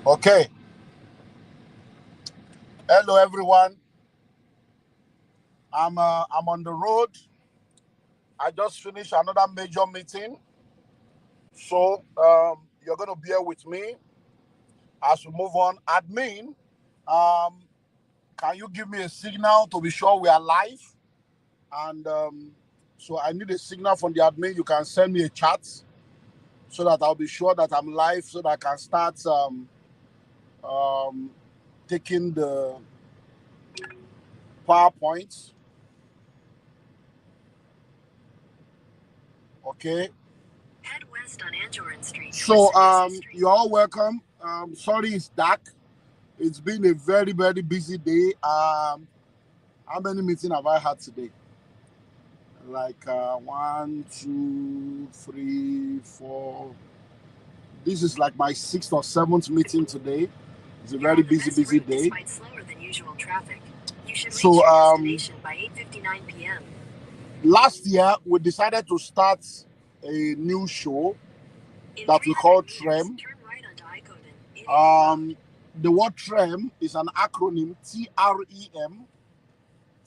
Okay. Hello, everyone. I'm on the road. I just finished another major meeting, so you're gonna bear with me as we move on. Admin, um, can you give me a signal to be sure we are live? And so I need a signal from the admin. You can send me a chat so that I'll be sure that I'm live, so that I can start taking the PowerPoints. Okay. Head west on Anjorin Street. So you're all welcome. Sorry it's dark. It's been a very, very busy day. How many meetings have I had today? Like 1, 2, 3, 4. This is like my 6th or 7th meeting today. It's a very busy day. Despite slower than usual traffic. You should reach your destination by 8:59 p.m. Last year, we decided to start a new show that we call Trem. The word Trem is an acronym, TREM.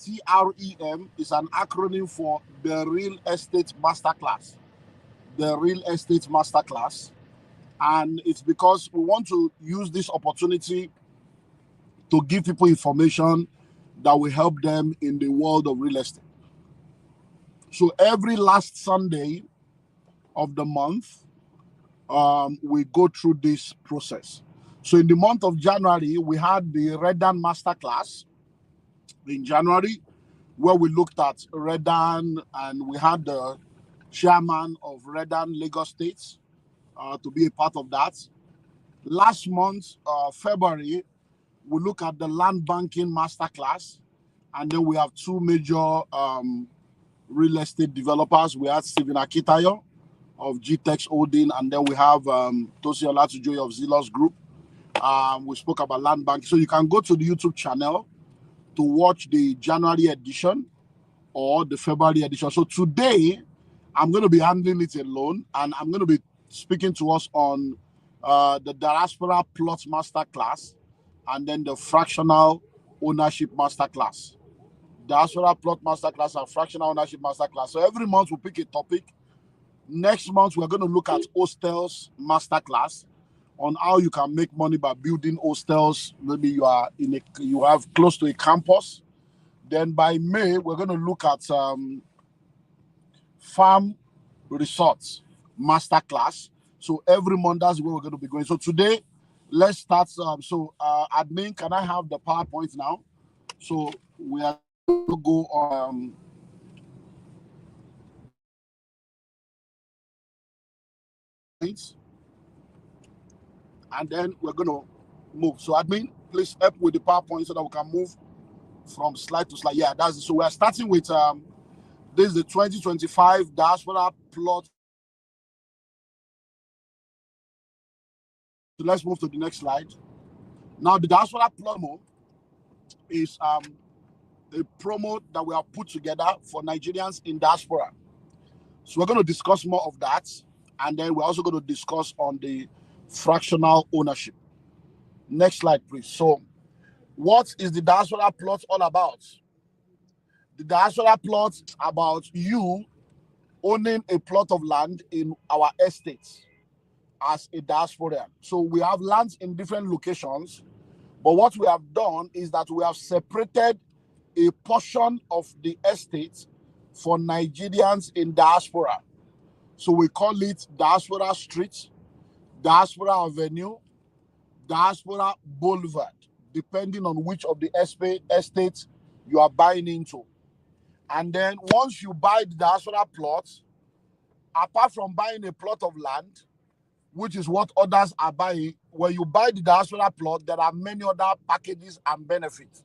TREM is an acronym for the Real Estate Masterclass. The Real Estate Masterclass. And it's because we want to use this opportunity to give people information that will help them in the world of real estate. So every last Sunday of the month, we go through this process. So in the month of January, we had the Redan Masterclass in January, where we looked at Redan, and we had the chairman of Redan Lagos State to be a part of that. Last month, February, we look at the Land Banking Masterclass, and then we have two major real estate developers. We had Stephen Akitayo of GTEX Holding, and then we have Tosi Olatujoye of Zelos Group. We spoke about land banking. So you can go to the YouTube channel to watch the January edition or the February edition. So today, I'm going to be handling it alone, and I'm going to be speaking to us on the Diaspora Plot Masterclass and then the Fractional Ownership Masterclass. Diaspora Plot Masterclass and Fractional Ownership Masterclass. So every month we pick a topic. Next month, we're going to look at hostels masterclass on how you can make money by building hostels. Maybe you have close to a campus. Then by May, we're going to look at farm resorts masterclass. So every month, that's where we're going to be going. So today, let's start. Admin, can I have the PowerPoint now? So we are going to go on. And then we're going to move. So admin, please help with the PowerPoint so that we can move from slide to slide. Yeah, that's it. So we're starting with this is the 2025 Diaspora Plot. So let's move to the next slide. Now the Diaspora promo is a promo that we have put together for Nigerians in diaspora. So we're going to discuss more of that, and then we're also going to discuss on the fractional ownership. Next slide, please. So what is the Diaspora Plot all about? The Diaspora Plot is about you owning a plot of land in our estates as a diasporan. So we have lands in different locations, but what we have done is that we have separated a portion of the estate for Nigerians in diaspora. So we call it Diaspora Street, Diaspora Avenue, Diaspora Boulevard, depending on which of the estates you are buying into. And then once you buy the Diaspora plot, apart from buying a plot of land, which is what others are buying, when you buy the Diaspora plot, there are many other packages and benefits.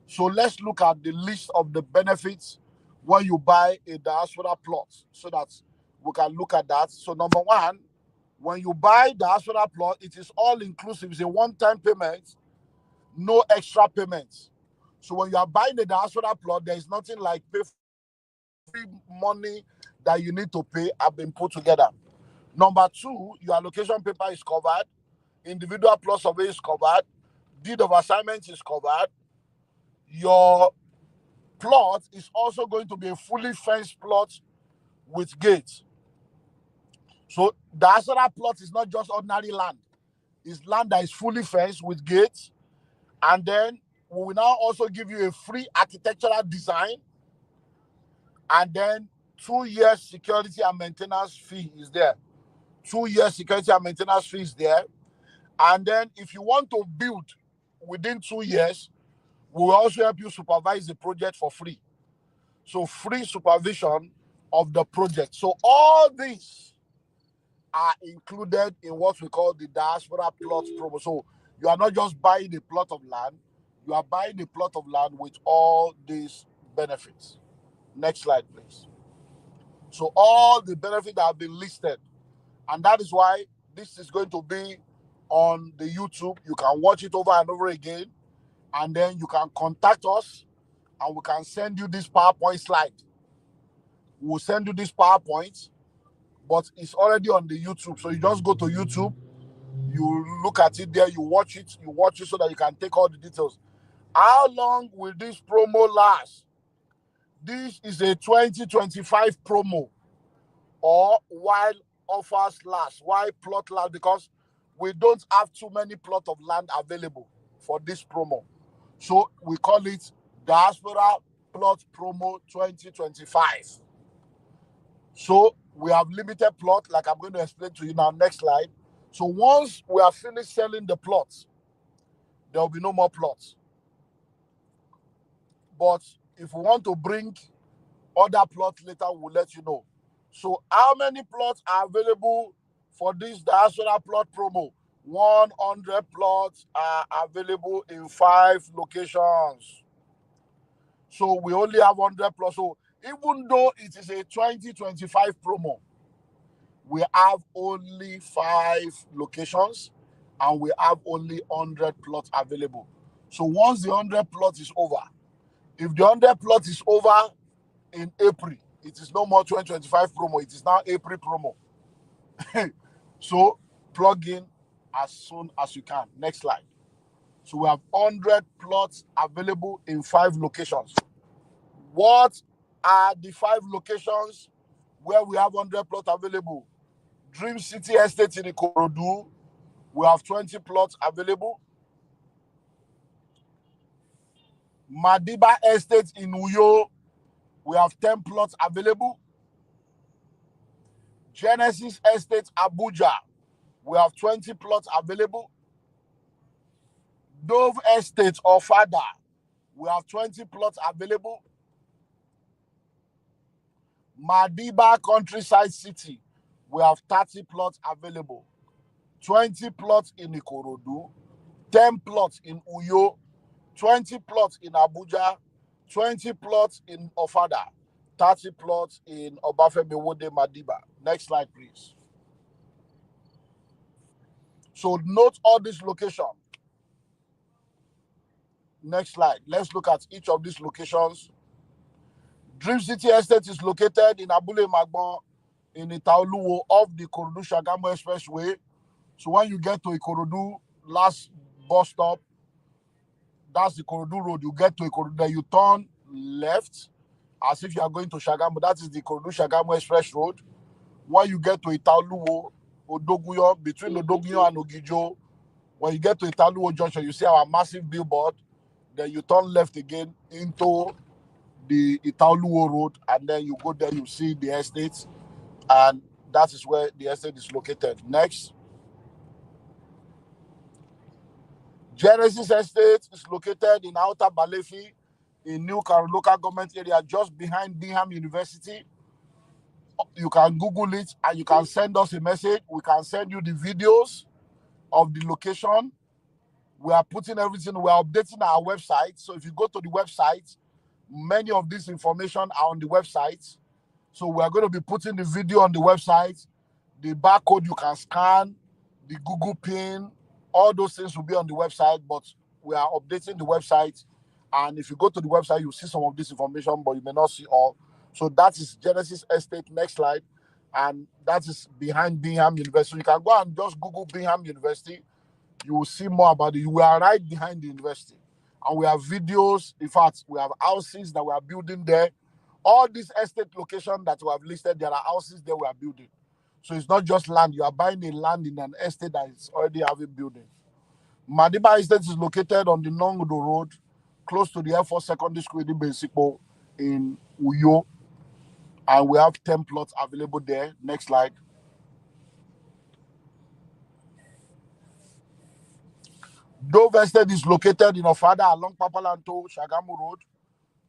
So let's look at the list of the benefits when you buy a Diaspora plot so that we can look at that. So number one, when you buy Diaspora plot, it is all inclusive. It's a one-time payment, no extra payments. So when you are buying a Diaspora plot, there is nothing like pay for money that you need to pay have been put together. Number two, your allocation paper is covered. individual plot survey is covered, deed of assignment is covered. Your plot is also going to be a fully fenced plot with gates. So the Diaspora plot is not just ordinary land. It's land that is fully fenced with gates. And then we will now also give you a free architectural design. And then 2 years security and maintenance fee is there. 2 years security and maintenance fee is there. And then if you want to build within 2 years, we will also help you supervise the project for free. So free supervision of the project. So all these are included in what we call the Diaspora plot promo. So you are not just buying a plot of land, you are buying a plot of land with all these benefits. Next slide, please. So all the benefits that have been listed, and that is why this is going to be on the YouTube. You can watch it over and over again, and then you can contact us, and we can send you this PowerPoint slide. We'll send you this PowerPoint, but it's already on the YouTube. So you just go to YouTube, you look at it there, you watch it so that you can take all the details. How long will this promo last? This is a 2025 promo, or while offers last, while plot last, because we don't have too many plot of land available for this promo. So we call it Diaspora Plot Promo 2025. So we have limited plot, like I'm going to explain to you now. Next slide. So once we are finished selling the plots, there will be no more plots. But if we want to bring other plots later, we'll let you know. So how many plots are available for this Diaspora plot promo? 100 plots are available in 5 locations. So we only have 100 plots. So even though it is a 2025 promo, we have only 5 locations and we have only 100 plots available. So once the 100 plot is over, if the 100 plot is over in April, it is no more 2025 promo, it is now April promo. So plug in as soon as you can. Next slide. So we have 100 plots available in 5 locations. What are the 5 locations where we have 100 plots available? Dream City Estate in Ikorodu, we have 20 plots available. Madiba Estate in Uyo, we have 10 plots available. Genesis Estate Abuja, we have 20 plots available. Dove Estate Ofada, we have 20 plots available. Madiba Countryside City, we have 30 plots available. 20 plots in Ikorodu, 10 plots in Uyo, 20 plots in Abuja, 20 plots in Ofada, 30 plots in Obafemiwode Madiba. Next slide, please. So note all these locations. Next slide. Let's look at each of these locations. Dream City Estate is located in Abule Magbon, in Itaoluwo, off the Ikorodu-Shagamu Expressway. So when you get to Ikorodu, last bus stop, that's the Ikorodu Road. You get to Ikorodu, then you turn left, as if you are going to Shagamu. That is the Ikorodu-Shagamu Express Road. When you get to Itaoluwo, Odoguyo, between Odoguyo and Ogijo, when you get to Itaoluwo Junction, you see our massive billboard. Then you turn left again into the Itaoluwo Road, and then you go there, you see the estate, and that is where the estate is located. Next. Genesis Estate is located in Outer Balefi, in New Car local government area, just behind Bingham University. You can Google it and you can send us a message. We can send you the videos of the location. We are putting everything, we are updating our website. So if you go to the website, many of this information are on the website. So we are going to be putting the video on the website, the barcode you can scan, the Google pin, all those things will be on the website, but we are updating the website. And if you go to the website, you'll see some of this information, but you may not see all. So that is Genesis Estate. Next slide. And that is behind Bingham University. So you can go and just Google Bingham University. You will see more about it. We are right behind the university. And we have videos. In fact, we have houses that we are building there. All these estate locations that we have listed, there are houses there we are building. So it's not just land. You are buying a land in an estate that is already having buildings. Madiba Estate is located on the Nongodo Road, close to the Air Force Secondary School in Bensipo in Uyo. And we have 10 plots available there. Next slide. Dove Estate is located in Ofada along Papalanto, Shagamu Road,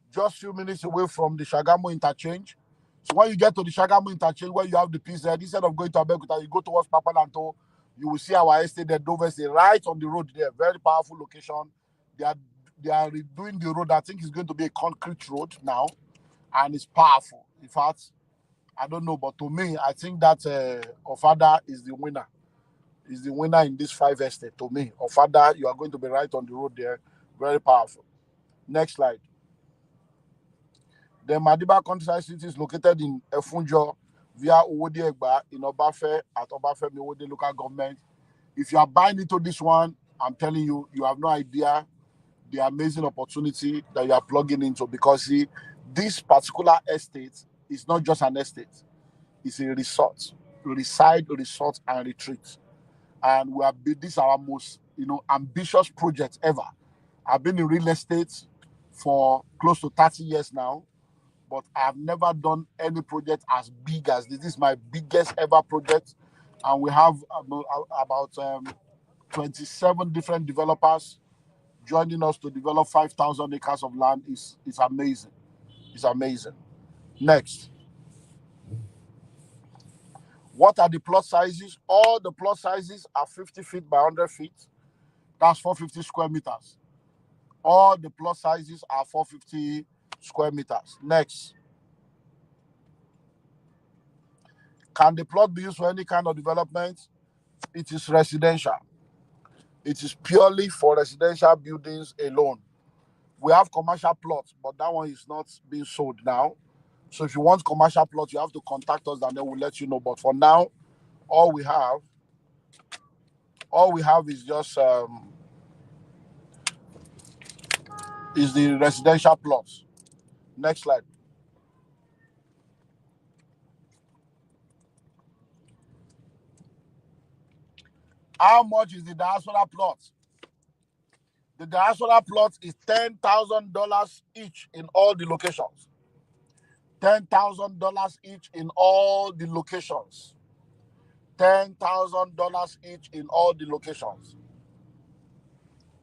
just a few minutes away from the Shagamu interchange. So when you get to the Shagamu interchange, where you have the PZ, instead of going to Abeokuta, you go towards Papalanto, you will see our estate there, Dove Estate, right on the road there. Very powerful location. They are redoing the road. I think it's going to be a concrete road now, and it's powerful. In fact, I don't know, but to me, I think that Ofada is the winner. Is the winner in this 5 estate. To me, Ofada, you are going to be right on the road there. Very powerful. Next slide. The Madiba Countryside City is located in Efunjo via Owode Egba in Obafe at Obafemi Owode local government. If you are buying into this one, I'm telling you, you have no idea the amazing opportunity that you are plugging into, because see, this particular estate is not just an estate, it's a resort, resort and retreat. And we have been, this is our most ambitious project ever. I've been in real estate for close to 30 years now, but I have never done any project as big as this. This is my biggest ever project, and we have about 27 different developers joining us to develop 5,000 acres of land. It's amazing. It's amazing. Next. What are the plot sizes? All the plot sizes are 50 feet by 100 feet. That's 450 square meters. All the plot sizes are 450 square meters. Next. Can the plot be used for any kind of development? It is residential. It is purely for residential buildings alone. We have commercial plots, but that one is not being sold now. So if you want commercial plots, you have to contact us, and then we'll let you know. But for now, all we have is just is the residential plots. Next slide. How much is the Diaspora plot? The Diaspora plot is $10,000 each in all the locations. $10,000 each in all the locations. $10,000 each in all the locations.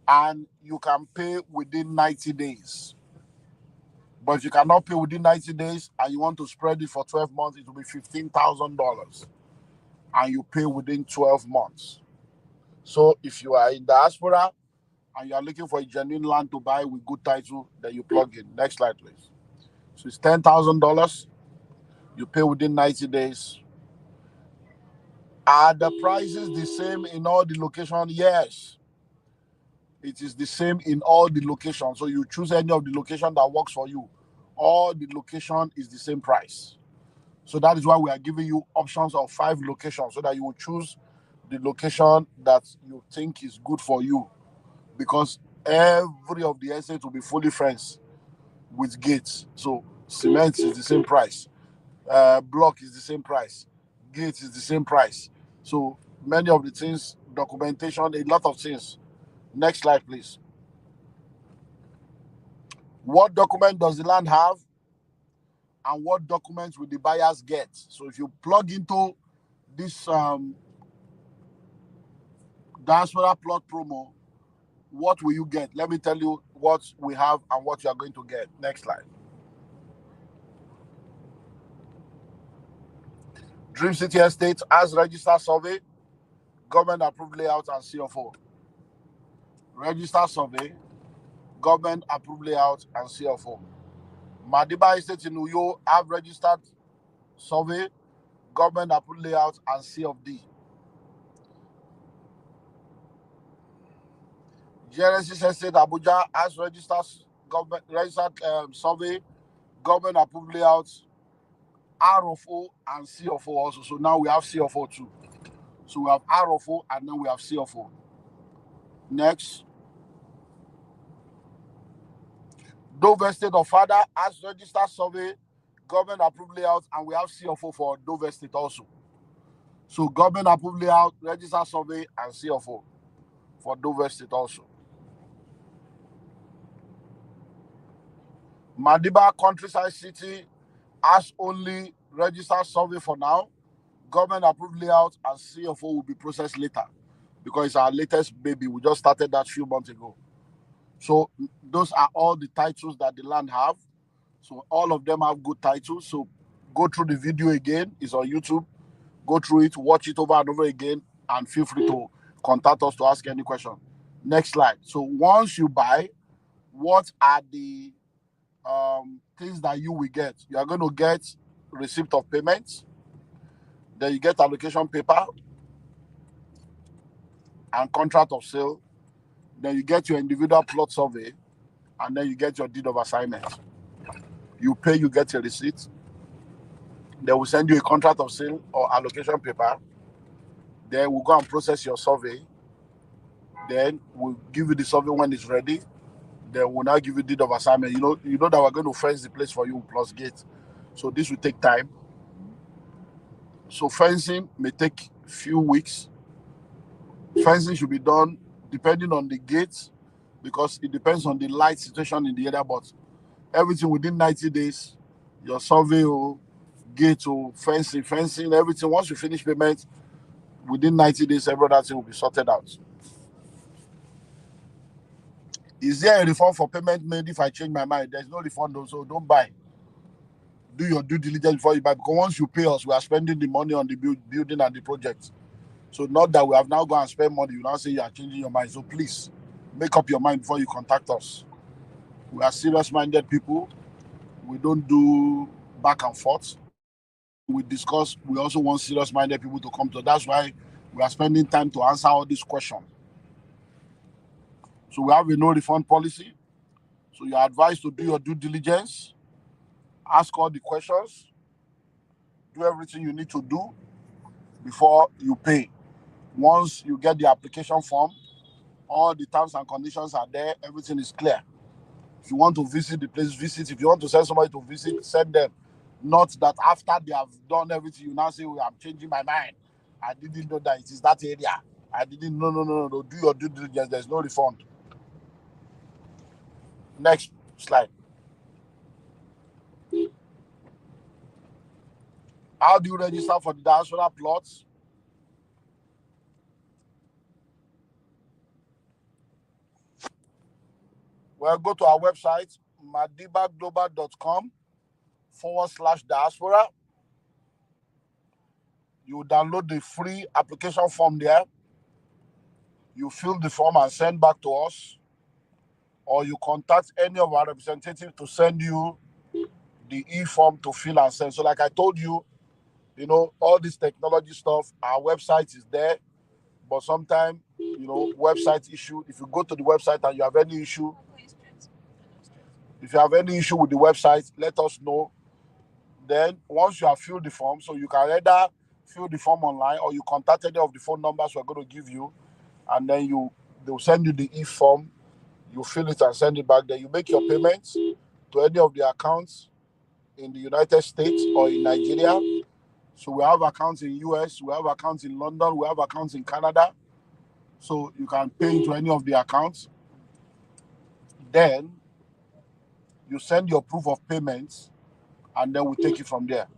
And you can pay within 90 days. But if you cannot pay within 90 days and you want to spread it for 12 months, it will be $15,000. And you pay within 12 months. So if you are in Diaspora and you are looking for a genuine land to buy with good title, then you plug in. Next slide, please. So it's $10,000. You pay within 90 days. Are the prices the same in all the locations? Yes. It is the same in all the locations. So you choose any of the location that works for you. All the location is the same price. So that is why we are giving you options of 5 locations, so that you will choose the location that you think is good for you. Because every of the estates will be fully fenced with gates. So cement is the same price. Block is the same price. Gate is the same price. So many of the things, documentation, a lot of things. Next slide, please. What document does the land have? And what documents will the buyers get? So if you plug into this Diaspora plot promo, what will you get? Let me tell you what we have and what you are going to get. Next slide. Dream City Estate has registered survey, government approved layout, and CFO. Registered survey, government approved layout, and CFO. Madiba Estate in Uyo have registered survey, government approved layout, and CFD. Genesis Estate Abuja has registered survey, government approved layout, RFO, and CFO also. So now we have CFO too. So we have RFO and then we have CFO. Next. Dover State of Father has registered survey, government approved layout, and we have CFO for Dover State also. So government approved layout, registered survey, and CFO for Dover State also. Madiba Countryside City has only registered survey for now. Government approved layout and CFO will be processed later because it's our latest baby. We just started that few months ago. So those are all the titles that the land have. So all of them have good titles. So go through the video again. It's on YouTube. Go through it, watch it over and over again, and feel free to contact us to ask any question. Next slide. So once you buy, what are the things that you will get? You are going to get receipt of payments. Then you get allocation paper and contract of sale. Then you get your individual plot survey, and then you get your deed of assignment. You pay, you get your receipt. They will send you a contract of sale or allocation paper. Then we'll go and process your survey. Then we'll give you the survey when it's ready. Then we'll now give you deed of assignment. You know that we're going to fence the place for you plus gate. So this will take time. So fencing may take a few weeks. Fencing should be done depending on the gate because it depends on the light situation in the area. But everything within 90 days, your survey or gate or fencing, everything. Once you finish payment, within 90 days, every other thing will be sorted out. Is there a refund for payment made if I change my mind? There's no refund, so don't buy. Do your due diligence before you buy, because once you pay us, we are spending the money on the building and the project. So not that we have now gone and spend money, you now say you are changing your mind. So please, make up your mind before you contact us. We are serious-minded people. We don't do back and forth. We discuss. We also want serious-minded people to come to. That's why we are spending time to answer all these questions. So we have a no refund policy. So you're advised to do your due diligence, ask all the questions, do everything you need to do before you pay. Once you get the application form, all the terms and conditions are there, everything is clear. If you want to visit the place, visit. If you want to send somebody to visit, send them. Not that after they have done everything, you now say, well, I'm changing my mind. I didn't know that it is that area. I didn't. No. Do your due diligence. There's no refund. Next slide. How do you register for the Diaspora plots? Well, go to our website, madibaglobal.com/diaspora. You download the free application form there. You fill the form and send back to us. Or you contact any of our representatives to send you the e-form to fill and send. So like I told you, all this technology stuff, our website is there. But sometimes, website issue, if you go to the website and you have any issue, with the website, let us know. Then once you have filled the form, so you can either fill the form online or you contact any of the phone numbers we're going to give you, and then they'll send you the e-form. You fill it and send it back. Then you make your payments to any of the accounts in the United States or in Nigeria. So we have accounts in US, we have accounts in London, we have accounts in Canada. So you can pay into any of the accounts. Then you send your proof of payments, and then we take it from there.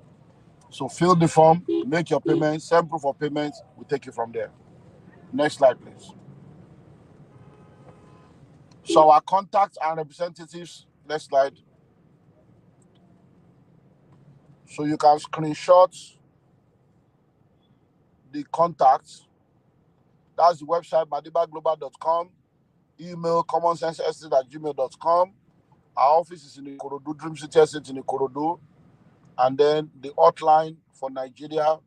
So fill the form, make your payments, send proof of payments, we take it from there. Next slide, please. So our contacts and representatives, next slide. So you can screenshot the contacts. That's the website, madibaglobal.com. Email commonsensestate@gmail.com. Our office is in Ikorodu, Dream City Estate in Ikorodu. And then the hotline for Nigeria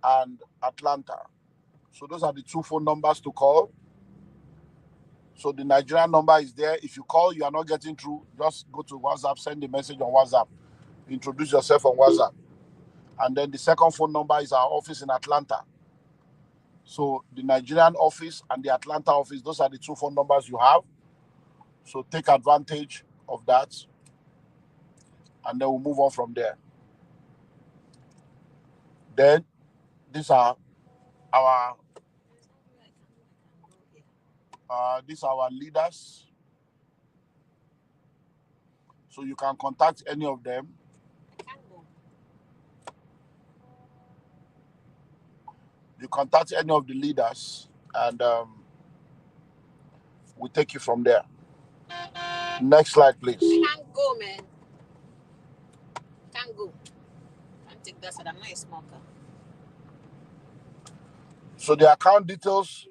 and Atlanta. So those are the two phone numbers to call. So the Nigerian number is there. If you call, you are not getting through, just go to WhatsApp, send a message on WhatsApp. Introduce yourself on WhatsApp. And then the second phone number is our office in Atlanta. So the Nigerian office and the Atlanta office, those are the two phone numbers you have. So take advantage of that, and then we'll move on from there. Then these are our leaders. So you can contact any of them. You contact any of the leaders, and we'll take you from there. Next slide, please. I can't go, man. Can't go. Can't take that. I'm not a smoker. So the account details,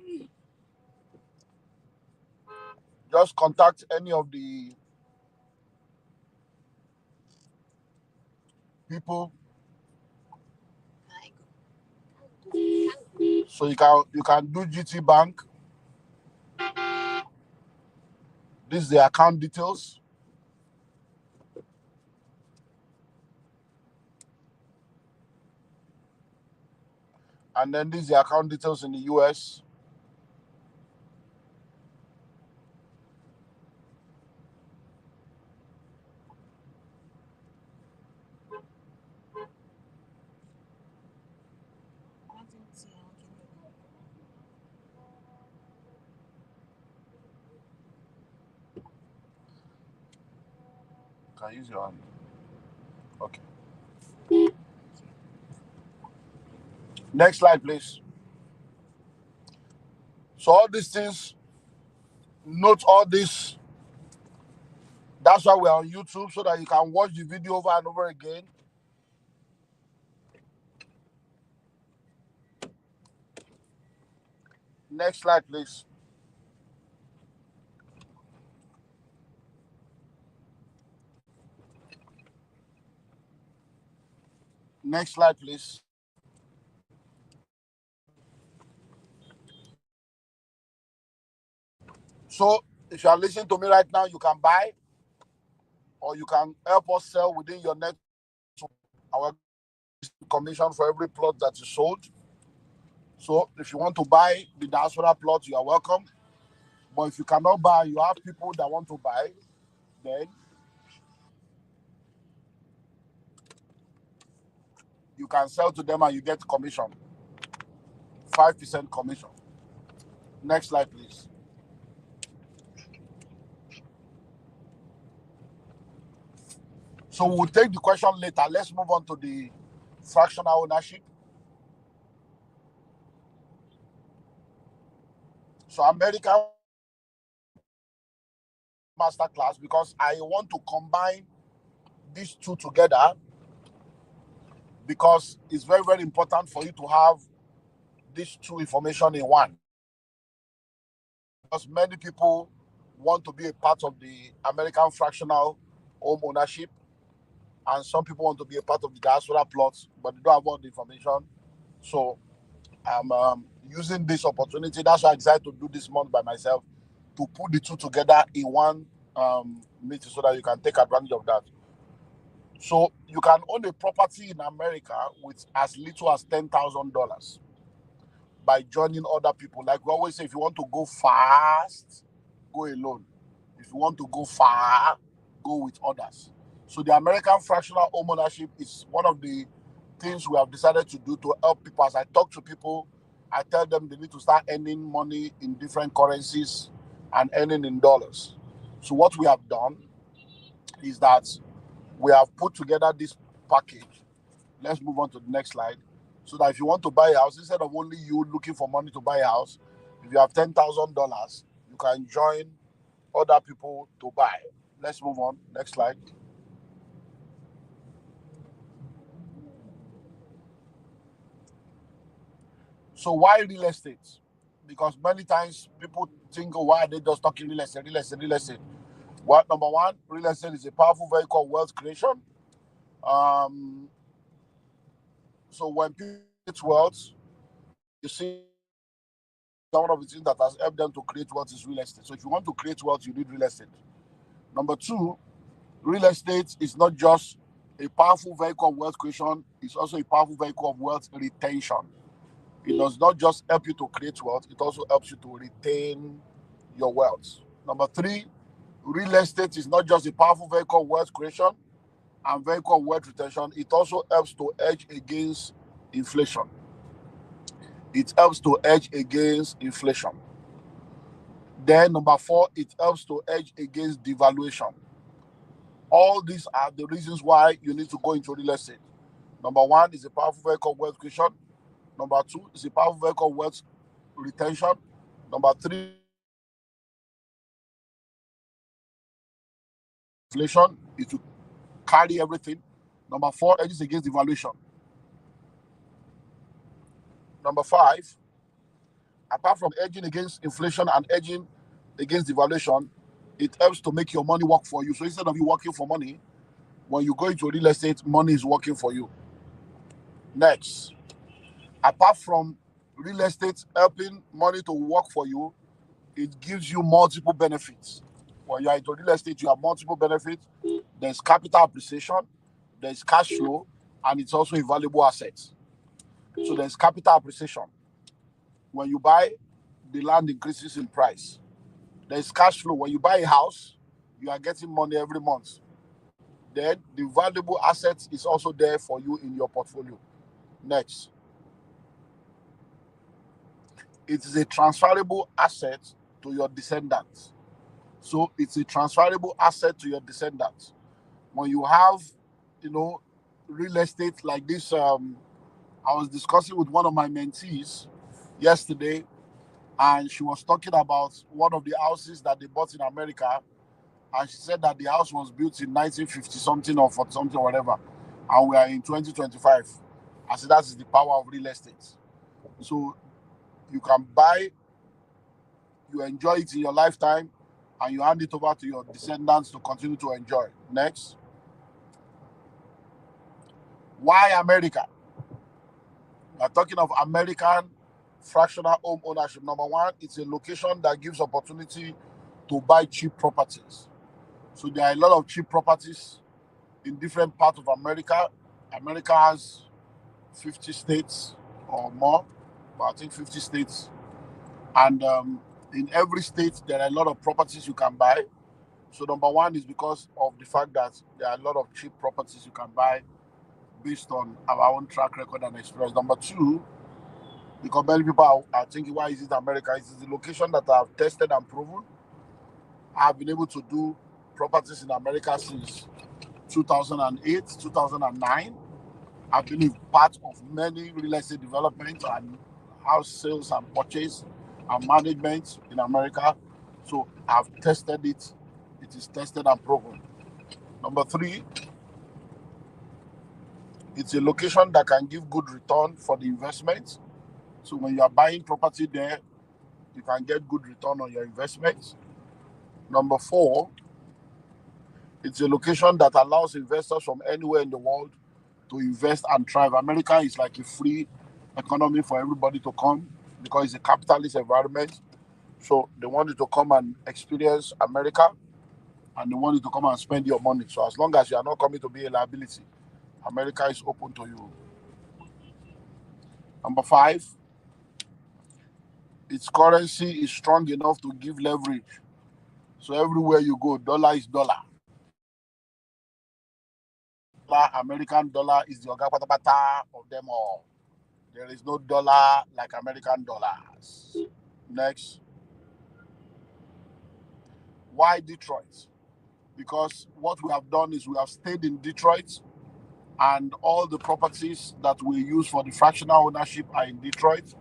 just contact any of the people. So you can do GT Bank. This is the account details. And then this is the account details in the US. Can I use your hand? Okay. Next slide, please. So all these things, note all this. That's why we're on YouTube, so that you can watch the video over and over again. Next slide, please. Next slide, please. So if you are listening to me right now, you can buy, or you can help us sell within your net. Our commission for every plot that is sold. So if you want to buy the Diaspora plot, you are welcome. But if you cannot buy, you have people that want to buy, then you can sell to them and you get commission. 5% commission. Next slide, please. So we'll take the question later. Let's move on to the fractional ownership. So American Masterclass, because I want to combine these two together, because it's very, very important for you to have these two information in one. Because many people want to be a part of the American fractional home ownership, and some people want to be a part of the Diaspora plots, but they don't have all the information. So I'm using this opportunity. That's why I decided to do this month by myself, to put the two together in one meeting, so that you can take advantage of that. So you can own a property in America with as little as $10,000 by joining other people. Like we always say, if you want to go fast, go alone. If you want to go far, go with others. So the American fractional home ownership is one of the things we have decided to do to help people. As I talk to people, I tell them they need to start earning money in different currencies and earning in dollars. So what we have done is that we have put together this package. Let's move on to the next slide. So that if you want to buy a house, instead of only you looking for money to buy a house, if you have $10,000, you can join other people to buy. Let's move on. Next slide. So why real estate? Because many times people think, oh, why are they just talking real estate, real estate, real estate? Well, number one, real estate is a powerful vehicle of wealth creation. So when people create wealth, you see one of the things that has helped them to create wealth is real estate. So if you want to create wealth, you need real estate. Number two, real estate is not just a powerful vehicle of wealth creation, it's also a powerful vehicle of wealth retention. It does not just help you to create wealth, it also helps you to retain your wealth. Number 3, real estate is not just a powerful vehicle of wealth creation and vehicle of wealth retention, it also helps to hedge against inflation. It helps to hedge against inflation. Then number 4, it helps to hedge against devaluation. All these are the reasons why you need to go into real estate. Number 1 is a powerful vehicle of wealth creation. Number 2 is a powerful vehicle of wealth retention. Number 3, inflation, it will carry everything. Number 4, hedges against devaluation. Number 5, apart from hedging against inflation and hedging against devaluation, it helps to make your money work for you. So instead of you working for money, when you go into real estate, money is working for you. Next, apart from real estate helping money to work for you, it gives you multiple benefits. When you are into real estate, you have multiple benefits. There's capital appreciation, there's cash flow, and it's also a valuable asset. So there's capital appreciation. When you buy, the land increases in price. There's cash flow. When you buy a house, you are getting money every month. Then the valuable asset is also there for you in your portfolio. Next, it is a transferable asset to your descendants. So it's a transferable asset to your descendants. When you have, real estate like this, I was discussing with one of my mentees yesterday, and she was talking about one of the houses that they bought in America, and she said that the house was built in 1950 something or 40 something or whatever, and we are in 2025. I said that is the power of real estate. So you can buy, you enjoy it in your lifetime, and you hand it over to your descendants to continue to enjoy. Next, why America? We're talking of American fractional home ownership. Number 1, it's a location that gives opportunity to buy cheap properties. So there are a lot of cheap properties in different parts of America. America has 50 states or more, but I think 50 states. And in every state, there are a lot of properties you can buy. So number 1 is because of the fact that there are a lot of cheap properties you can buy based on our own track record and experience. Number 2, because many people are thinking, why is it America? It is the location that I've tested and proven. I've been able to do properties in America since 2008, 2009. I've been a part of many real estate development and house sales and purchase and management in America. So I've tested it. It is tested and proven. Number 3, it's a location that can give good return for the investment. So when you are buying property there, you can get good return on your investment. Number 4, it's a location that allows investors from anywhere in the world to invest and thrive. America is like a free economy for everybody to come because it's a capitalist environment. So they want you to come and experience America, and they want you to come and spend your money. So as long as you are not coming to be a liability, America is open to you. Number 5, its currency is strong enough to give leverage. So everywhere you go, dollar is dollar. American dollar is the oga patapata of them all. There is no dollar like American dollars. Next, why Detroit? Because what we have done is we have stayed in Detroit, and all the properties that we use for the fractional ownership are in Detroit.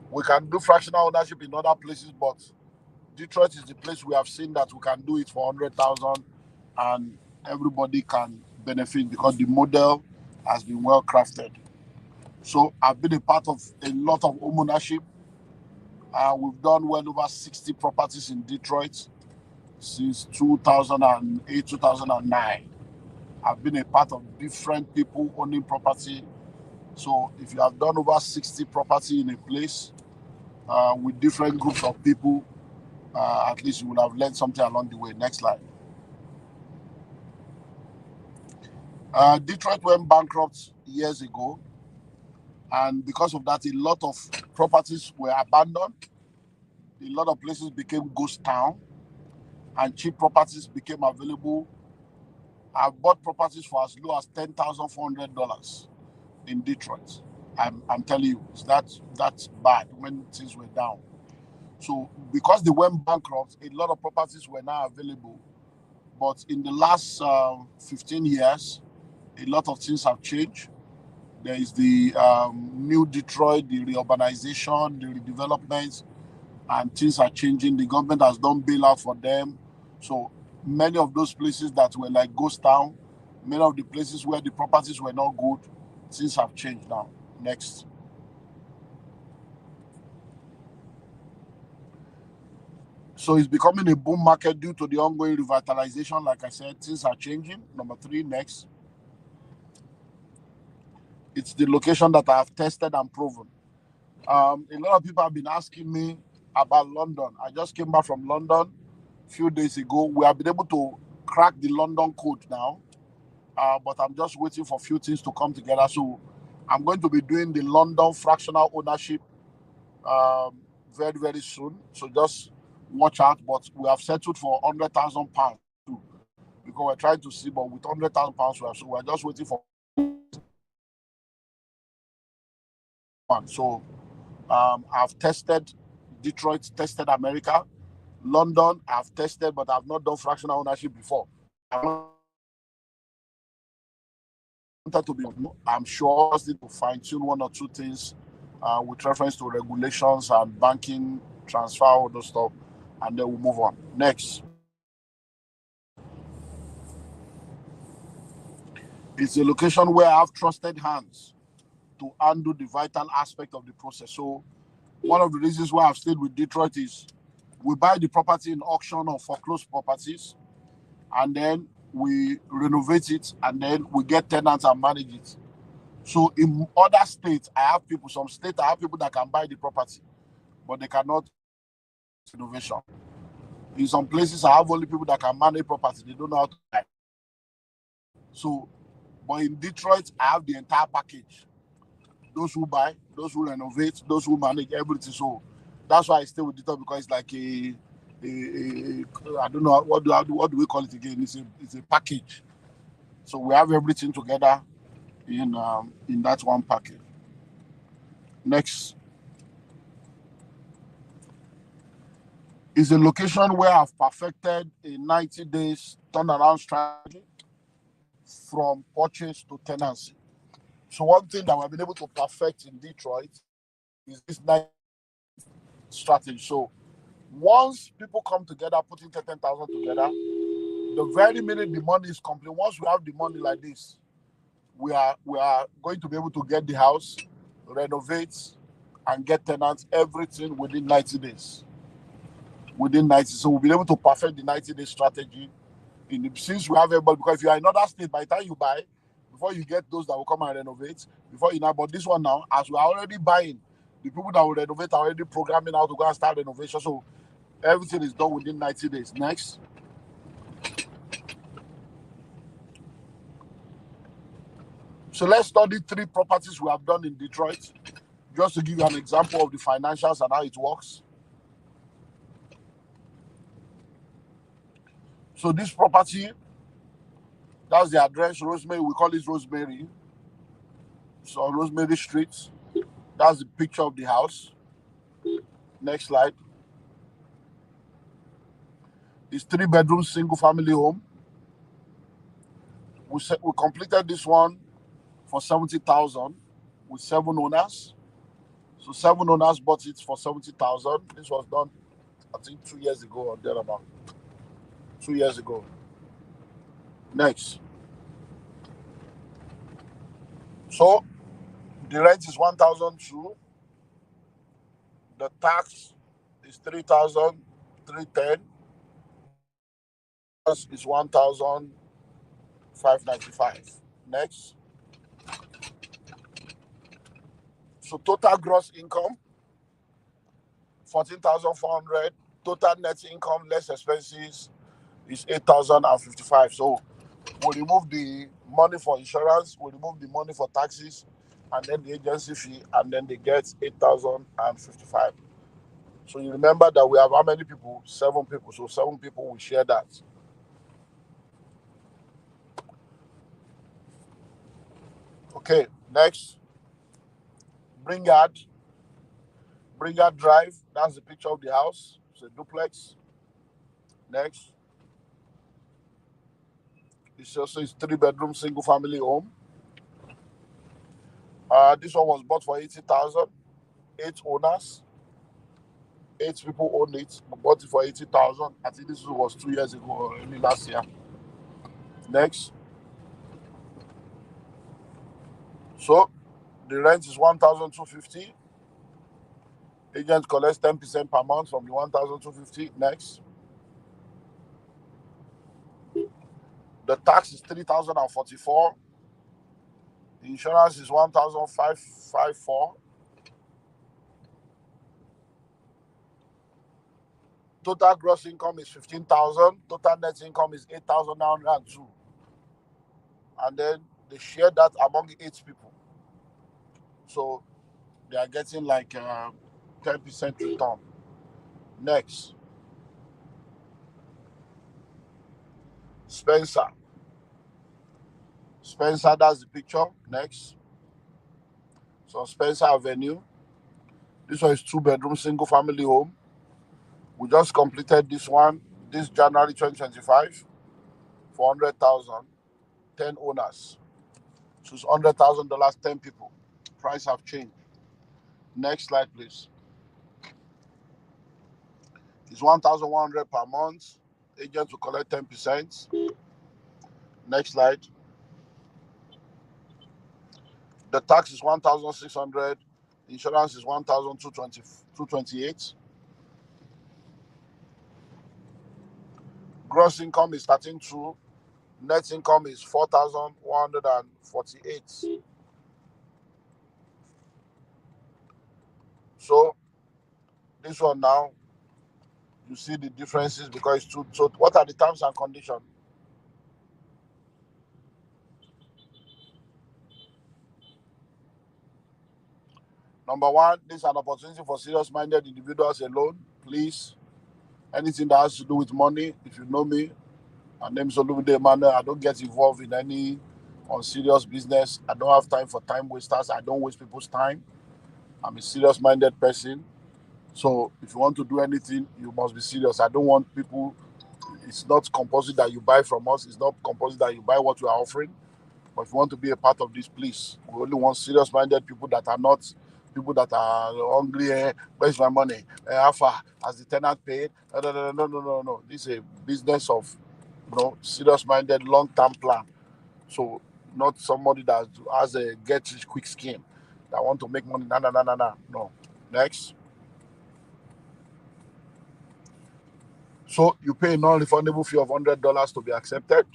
We can do fractional ownership in other places, but Detroit is the place we have seen that we can do it for 100,000 and everybody can benefit because the model has been well crafted. So I've been a part of a lot of home ownership. We've done well over 60 properties in Detroit since 2008, 2009. I've been a part of different people owning property. So if you have done over 60 property in a place with different groups of people, at least you would have learned something along the way. Next slide. Detroit went bankrupt years ago, And because of that, a lot of properties were abandoned. A lot of places became ghost town, and cheap properties became available. I've bought properties for as low as $10,400 in Detroit. I'm telling you, that's bad when things were down. So because they went bankrupt, a lot of properties were now available. But in the last 15 years, a lot of things have changed. There is the new Detroit, the reurbanization, the redevelopments, and things are changing. The government has done bailout for them. So many of those places that were like ghost town, many of the places where the properties were not good, things have changed now. Next. So it's becoming a boom market due to the ongoing revitalization. Like I said, things are changing. Number 3, next. It's the location that I have tested and proven. A lot of people have been asking me about London. I just came back from London a few days ago. We have been able to crack the London code now, but I'm just waiting for a few things to come together. So I'm going to be doing the London fractional ownership very, very soon. So just watch out. But we have settled for £100,000 too, because we're trying to see. But with £100,000, so we're just waiting for one. So I've tested Detroit, tested America, London. I've tested, but I've not done fractional ownership before. I wanted to be. I'm sure I need to fine tune one or two things with reference to regulations and banking, transfer, all those stuff, and then we'll move on. Next. It's a location where I have trusted hands to handle the vital aspect of the process. So one of the reasons why I've stayed with Detroit is we buy the property in auction or foreclosed properties, and then we renovate it, and then we get tenants and manage it. So in other states, I have people, some states I have people that can buy the property, but they cannot renovation. In some places, I have only people that can manage property. They don't know how to buy. So, but in Detroit, I have the entire package. Those who buy, those who renovate, those who manage everything. So that's why I stay with Detroit, because it's like I don't know what do we call it again? It's a package. So we have everything together in that one package. Next is a location where I've perfected a 90 days turnaround strategy from purchase to tenancy. So one thing that we've been able to perfect in Detroit is this 90 strategy. So once people come together, putting 10,000 together, the very minute the money is complete, once we have the money like this, we are going to be able to get the house, renovate, and get tenants, everything within 90 days. Within 90, so we'll be able to perfect the 90-day strategy since we have everybody. Because if you are in another state, by the time you buy, before you get those that will come and renovate, before you know, but this one now, as we are already buying, the people that will renovate are already programming how to go and start renovation. So everything is done within 90 days. Next. So let's study 3 properties we have done in Detroit, just to give you an example of the financials and how it works. So this property, that's the address, Rosemary. We call it Rosemary. So Rosemary Street. That's the picture of the house. Next slide. It's 3-bedroom single family home. We completed this one for 70,000 with 7 owners. So 7 owners bought it for 70,000. This was done, I think, 2 years ago or thereabout. 2 years ago. Next. So the rent is 1,002. The tax is 3,310. Is 1,595. Next. So total gross income 14,400. Total net income less expenses is 8,055. So we'll remove the money for insurance, we'll remove the money for taxes, and then the agency fee, and then they get 8,055. So you remember that we have how many people? 7 people. So 7 people will share that. Okay, next. Bringard Drive. That's the picture of the house. It's a duplex. Next. It's also a 3-bedroom single family home. This one was bought for 80,000. 8 owners. 8 people owned it. We bought it for 80,000. I think this was 2 years ago or early last year. Next. So the rent is 1,250. Agent collects 10% per month from the 1,250. Next. The tax is 3,044. The insurance is 1,554. Total gross income is 15,000. Total net income is 8,902. And then they share that among 8 people. So they are getting like 10% return. Next. Spencer, that's the picture. Next. So Spencer Avenue. This one is 2-bedroom single family home. We just completed this one this January 2025 for 100,000. 10 owners. So it's $100,000, 10 people. Price have changed. Next slide, please. It's 1,100 per month. Agents will collect 10%. Next slide. The tax is 1,600. Insurance is 1,228. Gross income is 13,200. Net income is 4,148. So this one now, you see the differences because it's 2. So what are the terms and conditions? Number 1, this is an opportunity for serious-minded individuals alone. Please, anything that has to do with money, if you know me, my name is Olumide Emmanuel. I don't get involved in any unserious business. I don't have time for time wasters. I don't waste people's time. I'm a serious-minded person. So if you want to do anything, you must be serious. I don't want people, it's not compulsory that you buy from us. It's not compulsory that you buy what we are offering. But if you want to be a part of this, please. We only want serious-minded people that are not people that are hungry. Where's my money? How far? Has the tenant paid? No. This is a business of serious-minded, long-term plan. So not somebody that has a get-rich-quick scheme that want to make money. No. Next. So you pay a non-refundable fee of $100 to be accepted.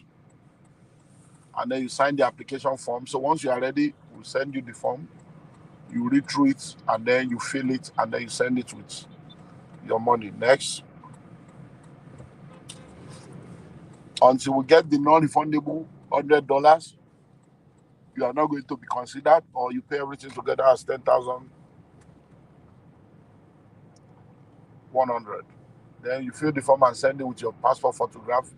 And then you sign the application form. So once you are ready, we'll send you the form. You read through it, and then you fill it, and then you send it with your money. Next. Until we get the non-refundable $100, you are not going to be considered, or you pay everything together as 10,100. Then you fill the form and send it with your passport photograph.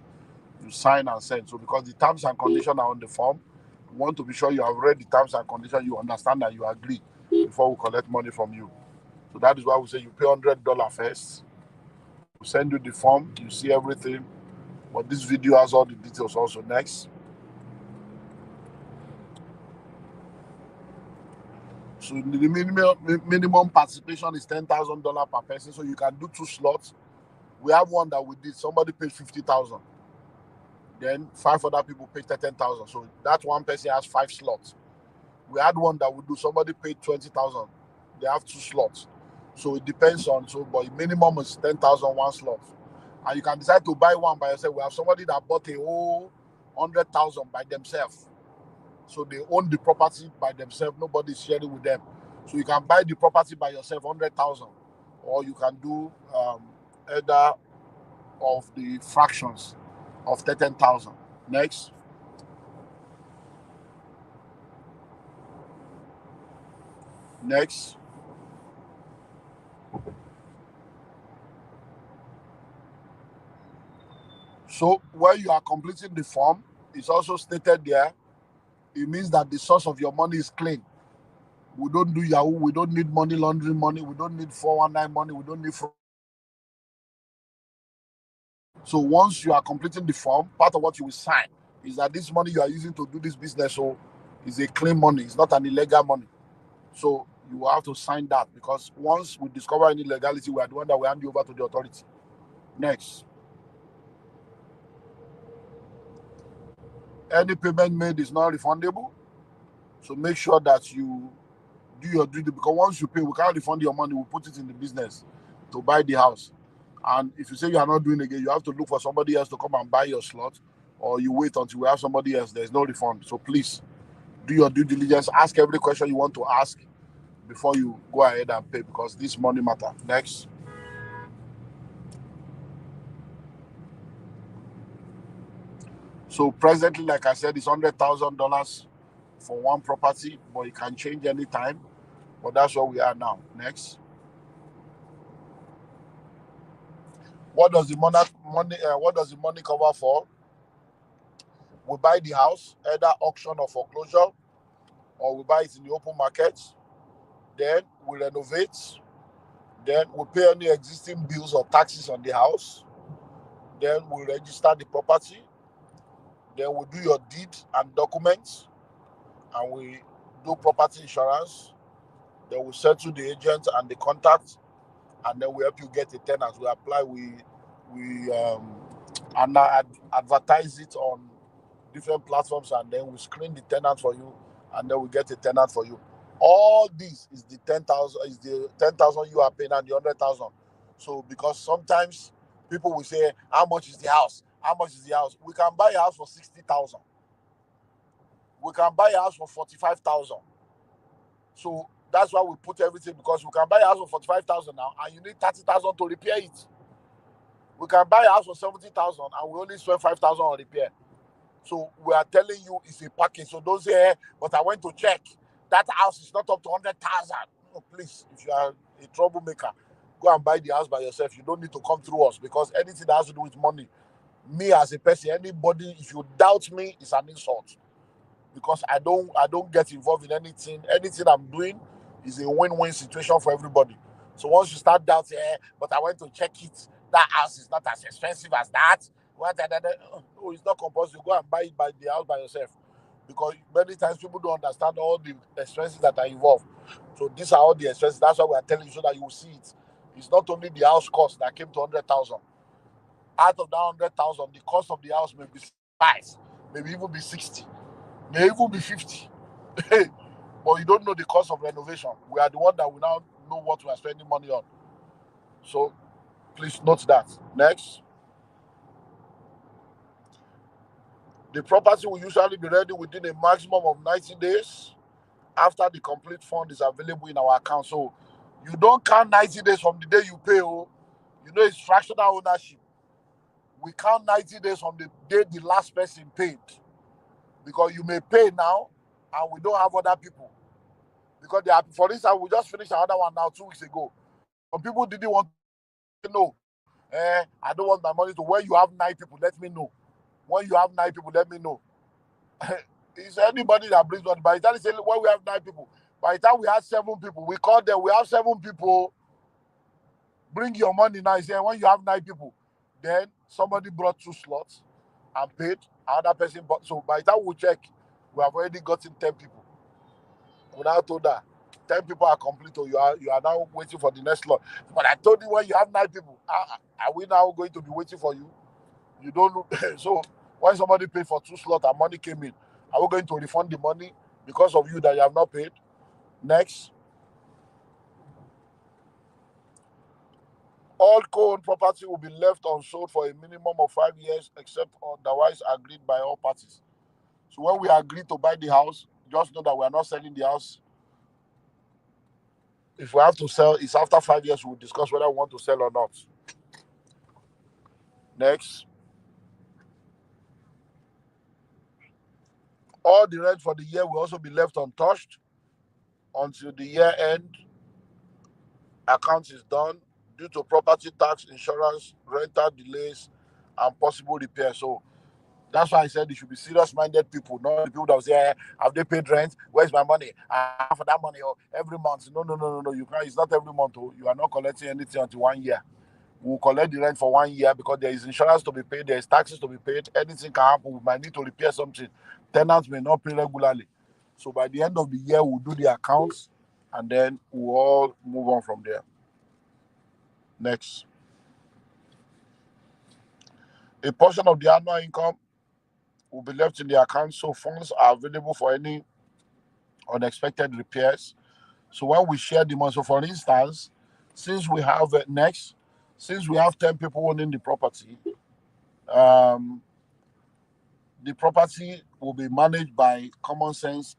You sign and send. So because the terms and conditions are on the form, we want to be sure you have read the terms and conditions, you understand that you agree before we collect money from you. So that is why we say you pay $100 first. We send you the form, you see everything. But this video has all the details also. Next. So the minimum participation is $10,000 per person. So you can do 2 slots. We have one that we did. Somebody paid 50,000. Then 5 other people paid 10,000. So that one person has 5 slots. We had one that we do. Somebody paid 20,000. They have 2 slots. So it depends on. But minimum is 10,000 one slot. And you can decide to buy one by yourself. We have somebody that bought a whole 100,000 by themselves. So they own the property by themselves. Nobody's sharing with them. So you can buy the property by yourself, 100,000, or you can do either of the fractions of 10,000. Next. Next. So where you are completing the form, it's also stated there. It means that the source of your money is clean. We don't do Yahoo. We don't need money laundering money. We don't need 419 money. We don't need fraud. So once you are completing the form, part of what you will sign is that this money you are using to do this business so is a clean money. It's not an illegal money. So you will have to sign that, because once we discover any illegality, we are the one that will hand you over to the authority. Next. Any payment made is not refundable. So make sure that you do your duty, because once you pay, we can't refund your money. We put it in the business to buy the house. And if you say you are not doing it again, you have to look for somebody else to come and buy your slot, or you wait until we have somebody else. There's no refund. So please do your due diligence. Ask every question you want to ask before you go ahead and pay, because this money matter. Next. So presently, like I said, it's $100,000 for one property, but it can change anytime. But that's where we are now. Next. What does the money cover for? We buy the house, either auction or foreclosure, or we buy it in the open market. Then we renovate. Then we pay any existing bills or taxes on the house. Then we register the property. Then we do your deed and documents, and we do property insurance. Then we settle the agent and the contact, and then we help you get a tenant. We apply. We advertise it on different platforms, and then we screen the tenant for you, and then we get a tenant for you. All this is the 10,000, is the 10,000 you are paying and the 100,000. So because sometimes people will say, how much is the house? How much is the house? We can buy a house for 60,000. We can buy a house for 45,000. So that's why we put everything, because we can buy a house for 45,000 now, and you need 30,000 to repair it. We can buy a house for 70,000, and we only spend 5,000 on repair. So we are telling you it's a package. So don't say, hey, but I went to check. That house is not up to 100,000. No, please, if you are a troublemaker, go and buy the house by yourself. You don't need to come through us, because anything that has to do with money, me as a person, anybody, if you doubt me, it's an insult. Because I don't get involved in anything. Anything I'm doing is a win-win situation for everybody. So once you start doubting, but I went to check it, that house is not as expensive as that. No, it's not compulsory. Go and buy it by the house by yourself. Because many times people don't understand all the expenses that are involved. So these are all the expenses. That's why we are telling you, so that you will see it. It's not only the house cost that came to 100,000. Out of that 100,000, the cost of the house may be 5, maybe even be 60, may even be 50. But you don't know the cost of renovation. We are the one that will now know what we are spending money on. So please note that. Next. The property will usually be ready within a maximum of 90 days after the complete fund is available in our account. So you don't count 90 days from the day you pay. Oh, you know, it's fractional ownership. We count 90 days from the day the last person paid. Because you may pay now and we don't have other people. Because they are, for instance, we just finished another one now 2 weeks ago. Some people didn't want to know. I don't want my money to. When you have 9 people, let me know. When you have 9 people, let me know. It's anybody that brings money. By the time they say, when we have 9 people, by the time we have 7 people, we call them, we have 7 people, bring your money now. He said, when you have 9 people, then somebody brought 2 slots and paid, another person bought. So by the time we check, we have already gotten 10 people. We now told that 10 people are complete, or you are now waiting for the next slot. But I told you, when you have 9 people, are we now going to be waiting for you? You don't know. So when somebody paid for 2 slots and money came in, are we going to refund the money because of you that you have not paid? Next. All co-owned property will be left unsold for a minimum of 5 years, except otherwise agreed by all parties. So when we agree to buy the house, just know that we are not selling the house. If we have to sell, it's after 5 years we'll discuss whether we want to sell or not. Next. All the rent for the year will also be left untouched. until the year end account is done due to property tax, insurance, rental delays, and possible repair. So that's why I said it should be serious-minded people, not the people that will say, have they paid rent? Where's my money? I have for that money every month. No. You can't. It's not every month. You are not collecting anything until 1 year. We'll collect the rent for 1 year because there is insurance to be paid, there is taxes to be paid. Anything can happen. We might need to repair something. Tenants may not pay regularly. So by the end of the year, we'll do the accounts and then we'll all move on from there. Next. A portion of the annual income will be left in the account so funds are available for any unexpected repairs. So when we share the money, so for instance, since we have since we have 10 people owning the property will be managed by Common Sense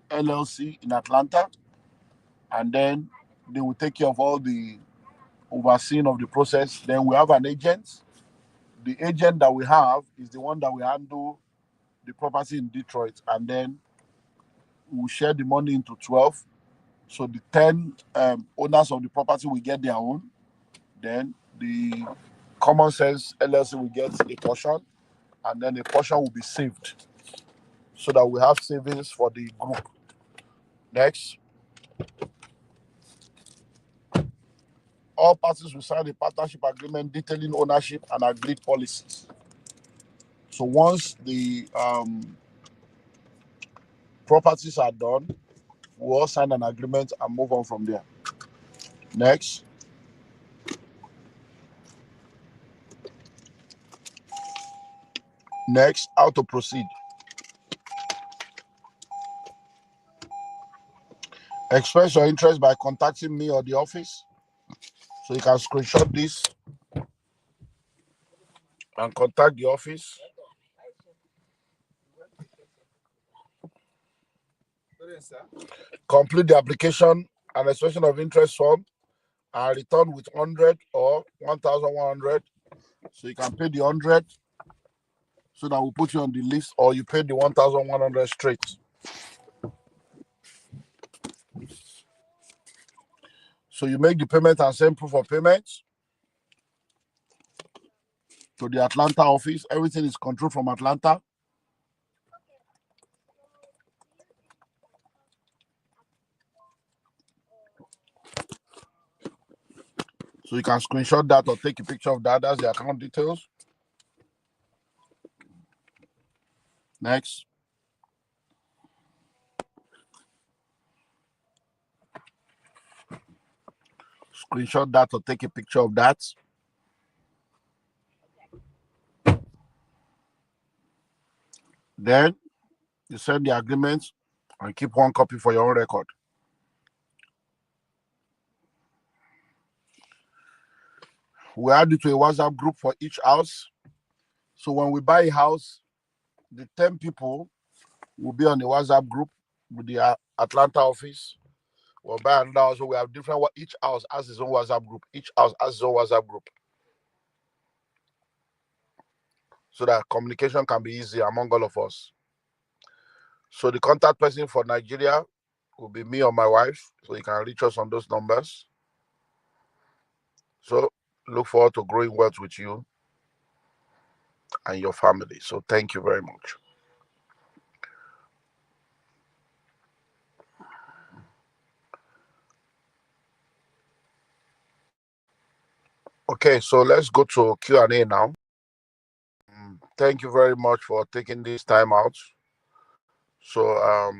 LLC in Atlanta, and then they will take care of all the overseeing of the process. Then we have an agent. The agent that we have is the one that will handle the property in Detroit, and then we'll share the money into 12. So the 10 owners of the property will get their own. Then the Common Sense LLC will get a portion, and then a portion will be saved so that we have savings for the group. Next. All parties will sign a partnership agreement detailing ownership and agreed policies. So once the properties are done, we'll all sign an agreement and move on from there. Next. Next, how to proceed. Express your interest by contacting me or the office. So you can screenshot this and contact the office. Complete the application and expression of interest form and return with 100 or 1,100. So you can pay the 100 so that we'll put you on the list, or you pay the 1,100 straight. So you make the payment and send proof of payment to the Atlanta office. Everything is controlled from Atlanta. So you can screenshot that or take a picture of that. That's the account details. Next. Screenshot that or take a picture of that. Then you send the agreement and keep one copy for your own record. We add it to a WhatsApp group for each house. So when we buy a house, the 10 people will be on the WhatsApp group with the Atlanta office. We'll buy another house. So we have different, each house has its own WhatsApp group. Each house has its own WhatsApp group. So that communication can be easy among all of us. So the contact person for Nigeria will be me or my wife. So you can reach us on those numbers. So look forward to growing wealth with you and your family. So thank you very much. Okay, so let's go to Q&A now. Thank you very much for taking this time out. So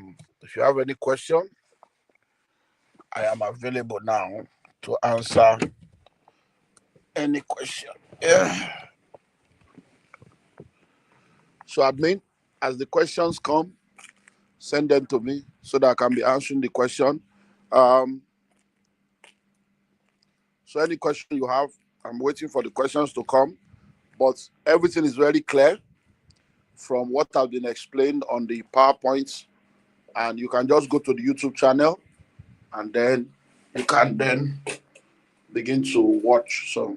if you have any question, I am available now to answer any question. Yeah. So admin, as the questions come, send them to me so that I can be answering the question. So any question you have, I'm waiting for the questions to come. But everything is very clear from what I've been explained on the PowerPoints. And you can just go to the YouTube channel and then you can then begin to watch. So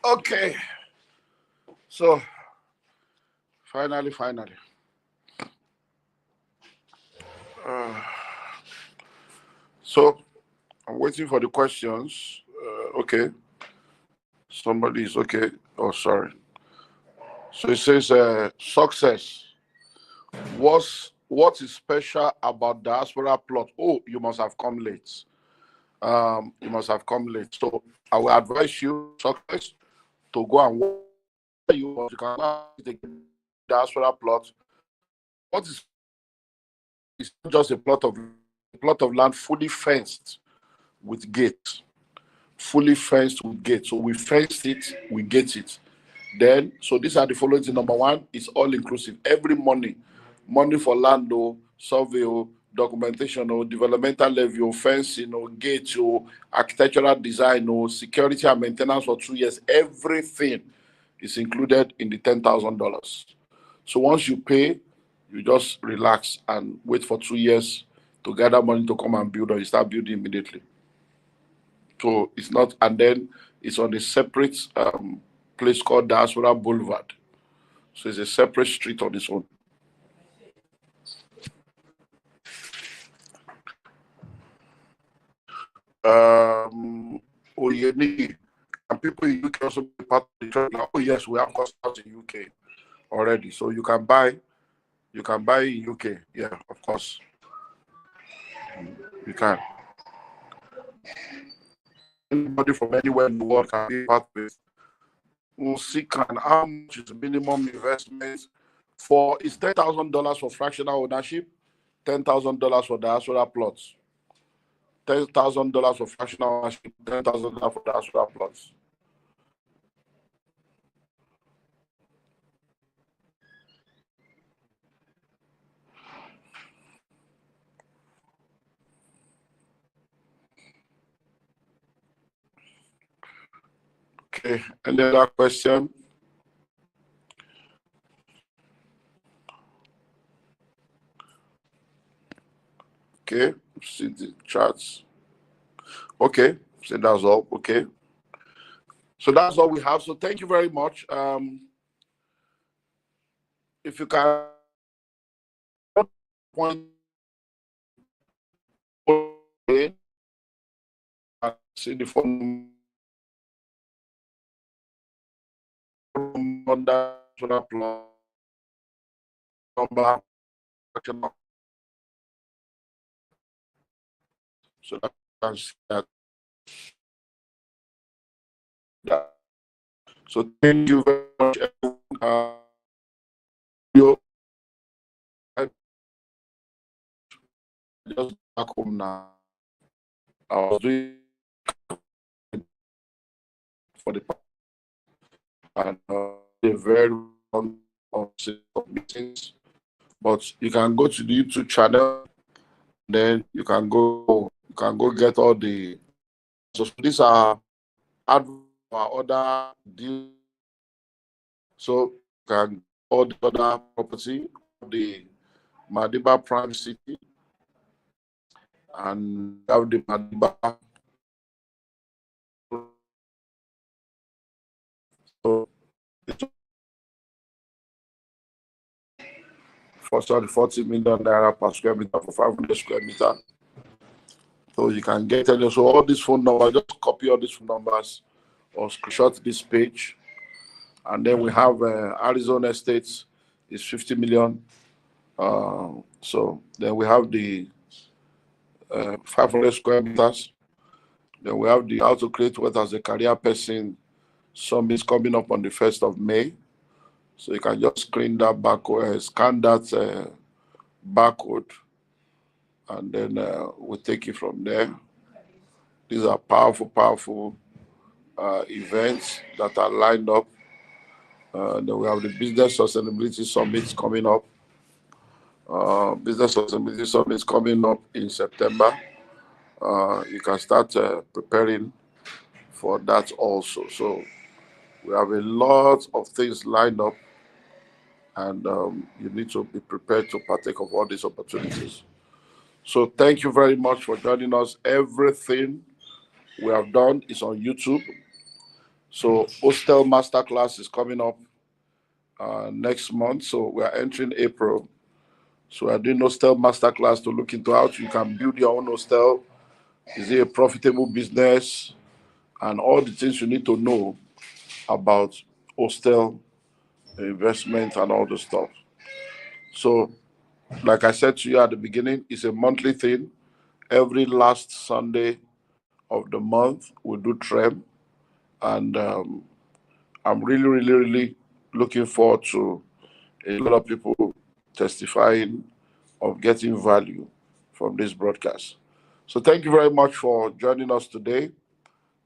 Okay. So finally. So I'm waiting for the questions. Okay. Somebody is okay. Oh, sorry. So it says success. What is special about diaspora plot? Oh, you must have come late. You must have come late. So I will advise you, success, to go and watch you can the diaspora plot. What is it's not just a plot of land fully fenced with gates. Fully fenced with gates. So we fenced it, we gate it. Then, so these are the following things. Number one, it's all inclusive. Every money for land, survey, documentation, developmental levy, fencing, gate, architectural design, security and maintenance for 2 years. Everything is included in the $10,000. So once you pay, you just relax and wait for 2 years to gather money to come and build, or you start building immediately. So it's not, and then it's on a separate place called Diaspora Boulevard. So it's a separate street on its own. Oyeni, and people in UK also be part of the church. Oh yes, we have customers in UK already. So you can buy in UK. Yeah, of course. You can. Anybody from anywhere in the world can be part of it. We'll see how much is the minimum investment for it's $10,000 for fractional ownership, $10,000 for diaspora plots. $10,000 for fractional ownership, $10,000 for diaspora plots. Okay, any other question? Okay, see the charts. Okay, so that's all. Okay, so that's all we have. So thank you very much. If you can point see the phone number, so that you can see that. So thank you very much, everyone. Just back home now. I was doing for the and a very long meetings, but you can go to the YouTube channel, then you can go get all the. So these are other deals. So you can all the other property, the Madiba Prime City, and have the Madiba. So for 40 million naira per square meter for 500 square meter. So you can get it. So all these phone numbers, just copy all these phone numbers or screenshot this page. And then we have Arizona Estates is 50 million. So then we have the 500 square meters. Then we have the how to create wealth as a career person summit coming up on the 1st of May. So you can just screen that barcode, scan that barcode, and then we'll take it from there. These are powerful events that are lined up. Then we have the Business Sustainability Summit coming up. Business Sustainability Summit coming up in September. You can start preparing for that also. So we have a lot of things lined up, and you need to be prepared to partake of all these opportunities. So thank you very much for joining us. Everything we have done is on YouTube. So hostel masterclass is coming up next month. So we are entering April. So we're doing hostel masterclass to look into how you can build your own hostel. Is it a profitable business? And all the things you need to know about hostel investment and all the stuff. So, like I said to you at the beginning, it's a monthly thing. Every last Sunday of the month, we do Trem. And I'm really, really, really looking forward to a lot of people testifying of getting value from this broadcast. So thank you very much for joining us today.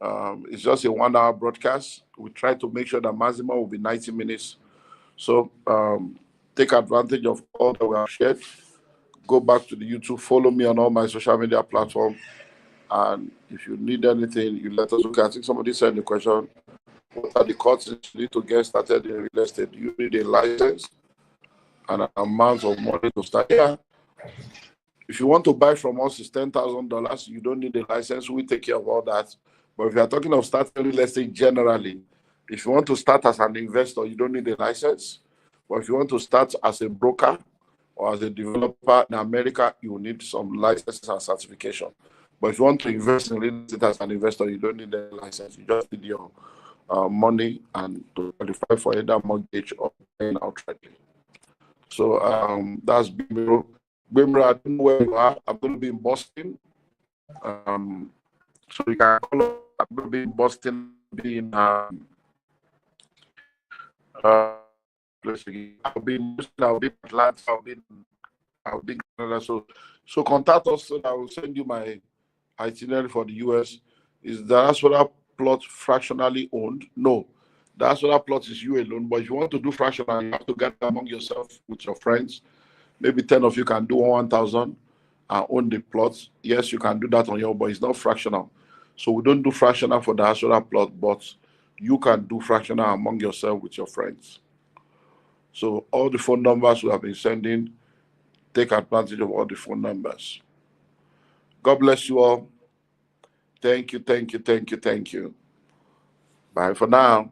It's just a 1 hour broadcast. We try to make sure that maximum will be 90 minutes. So take advantage of all that we have shared. Go back to the YouTube, follow me on all my social media platforms. And if you need anything, you let us look. I think somebody sent the question, what are the costs you need to get started in real estate? You need a license and an amount of money to start. Yeah. If you want to buy from us, it's $10,000. You don't need a license. We take care of all that. But if you are talking of starting real estate generally, if you want to start as an investor, you don't need a license. But if you want to start as a broker or as a developer in America, you will need some licenses and certification. But if you want to invest in real estate as an investor, you don't need a license. You just need your money and to qualify for either mortgage or paying outrightly. So that's Bimiro. Bimiro, I don't know where you are. I'm going to be in Boston. So you can call us. I'm going to be in Boston, be in I'll be in Boston, I'll be in Atlanta, I'll be in Canada. So contact us so that I will send you my itinerary for the US. Is the Diaspora plot fractionally owned? No. The Diaspora plot is you alone, but if you want to do fractional, you have to get among yourself with your friends. Maybe 10 of you can do 1,000 and own the plots. Yes, you can do that on your own, but it's not fractional. So we don't do fractional for the Diaspora plot, but you can do fractional among yourself with your friends. So all the phone numbers we have been sending, take advantage of all the phone numbers. God bless you all. Thank you, thank you, thank you, thank you. Bye for now.